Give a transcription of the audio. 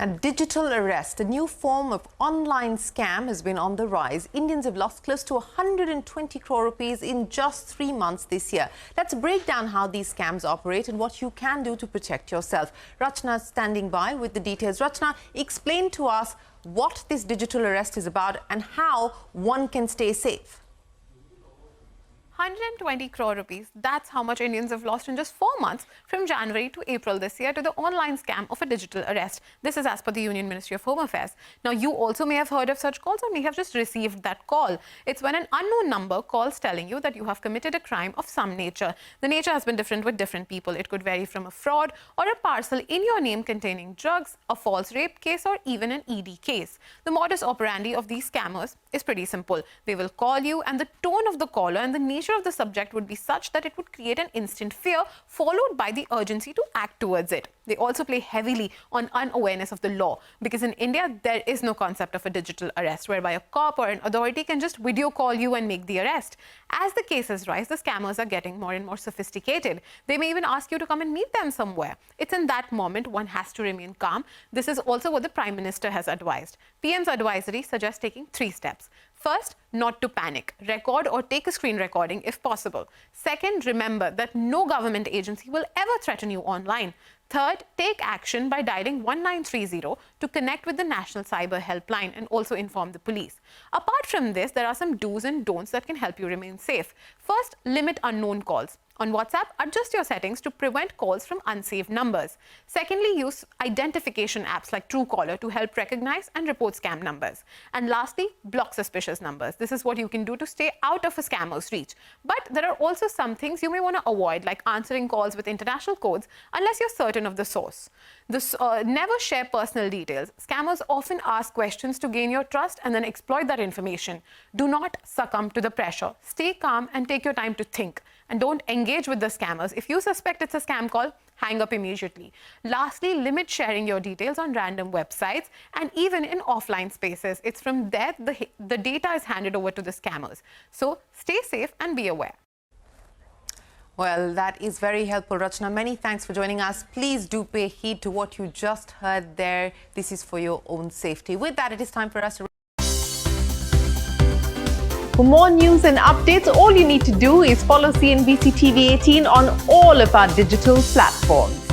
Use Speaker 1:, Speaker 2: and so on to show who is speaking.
Speaker 1: And digital arrest, a new form of online scam, has been on the rise. Indians have lost close to 120 crore rupees in just 3 months this year. Let's break down how these scams operate and what you can do to protect yourself. Rachna is standing by with the details. Rachna, explain to us what this digital arrest is about and how one can stay safe.
Speaker 2: 120 crore rupees, that's how much Indians have lost in just 4 months from January to April this year to the online scam of a digital arrest. This is as per the Union Ministry of Home Affairs. Now, you also may have heard of such calls or may have just received that call. It's when an unknown number calls telling you that you have committed a crime of some nature. The nature has been different with different people. It could vary from a fraud or a parcel in your name containing drugs, a false rape case, or even an ED case. The modus operandi of these scammers is pretty simple. They will call you, and the tone of the caller and the nature of the subject would be such that it would create an instant fear followed by the urgency to act towards it. They also play heavily on unawareness of the law, because in India there is no concept of a digital arrest whereby a cop or an authority can just video call you and make the arrest. As the cases rise, the scammers are getting more and more sophisticated. They may even ask you to come and meet them somewhere. It's in that moment one has to remain calm. This is also what the Prime Minister has advised. PM's advisory suggests taking 3 steps. First, not to panic. Record or take a screen recording if possible. Second, remember that no government agency will ever threaten you online. Third, take action by dialing 1930 to connect with the National Cyber Helpline and also inform the police. Apart from this, there are some do's and don'ts that can help you remain safe. First, limit unknown calls. On WhatsApp, adjust your settings to prevent calls from unsaved numbers. Secondly, use identification apps like Truecaller to help recognize and report scam numbers. And lastly, block suspicious numbers. This is what you can do to stay out of a scammer's reach. But there are also some things you may want to avoid, like answering calls with international codes unless you're certain of the source. Never share personal details. Scammers often ask questions to gain your trust and then exploit that information. Do not succumb to the pressure. Stay calm and take your time to think. And don't engage with the scammers. If you suspect it's a scam call, hang up immediately. Lastly, limit sharing your details on random websites and even in offline spaces. It's from there the data is handed over to the scammers. So stay safe and be aware.
Speaker 1: Well, that is very helpful, Rachna. Many thanks for joining us. Please do pay heed to what you just heard there. This is for your own safety. With that, it is time for us to...
Speaker 3: For more news and updates, all you need to do is follow CNBC TV18 on all of our digital platforms.